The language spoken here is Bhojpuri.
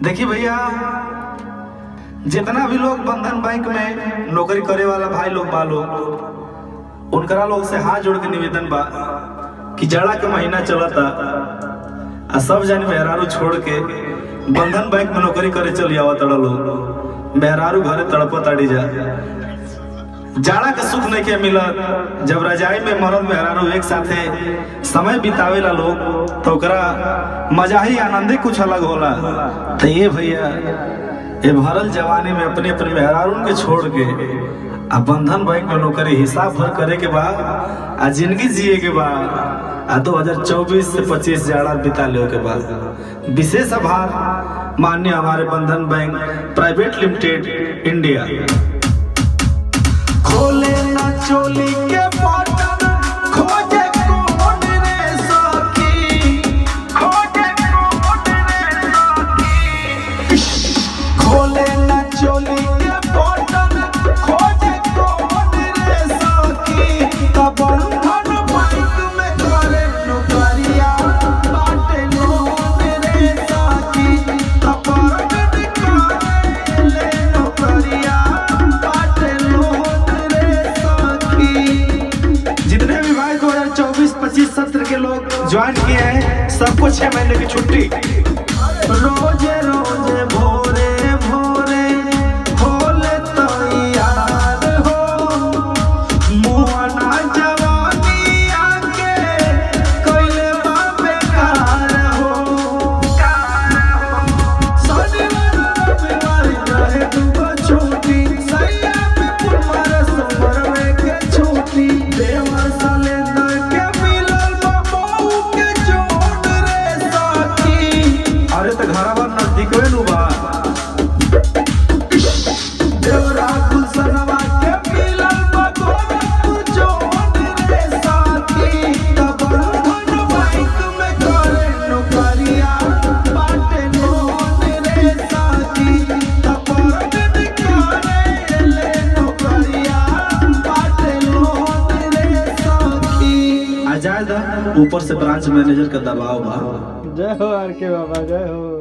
देखिए भैया, जितना भी लोग बंधन बैंक में नौकरी करे वाला भाई लोग बा लोग, उनकरा लोग से हाथ जोड़ के निवेदन बा कि जाड़ा के महीना चलता आ सब जाने मेहरारू छोड़ के बंधन बैंक में नौकरी करे चल आवा तड़ा लोग। मेहरारू घरे तड़पत आड़ी जा, जाड़ा के सुख नहीं के मिला। जब रजाई में मर्द मेहरारू एक साथे समय बितावेला लोग तो ओकरा मजा ही आनंदे कुछ अलग होला। तो ये भैया, ये भरल जवानी में अपने अपने मेहरारू के छोड़ के आ बंधन बैंक में नौकरी हिसाब भर करे के बाद आ जिंदगी जिए के बाद आ 2024 से 25 जाड़ा बिता ले के बाद विशेष आभार माननीय हमारे बंधन बैंक प्राइवेट लिमिटेड इंडिया। खोले ना चोली के बटन, खोजे कौन रे सखी, खोजे कौन रे सखी। खोले ना चोली के बटन, खोजे कौन रे सखी। तब बंधन बैंक में करे नौकरिया, बाटे लोन रे सखी। तब बंधन करे ले नौकरिया, बाटे लोन रे सखी। जितने भी भाई 2024-25 सत्र के लोग ज्वाइन किए हैं, सबको 6 महीने की छुट्टी। रोजे रोजे भोरे भोरे होले तैयार हो, मुआना जवानी आके कोइले बा बेकार हो। शनिवार रविवार रहे दुगो छुट्टी, सैया पे पुरवार सोमवार के छुट्टी। देवर सलेंदर के मिलल बबू के जोड़ रे सखी। अरे तो घरवा नजदीकवे नु बा। देवरा गुलशनवा के मिलल बबू जोड़ रे सखी। तब बंधन बैंक में करे नौकरिया, बाटे लोन रे सखी। तब बंधन करे ले नौकरिया, बाटे लोन रे सखी। आ जाए ऊपर से ब्रांच मैनेजर का दबाव बा। जय हो आर के बाबा, जय हो।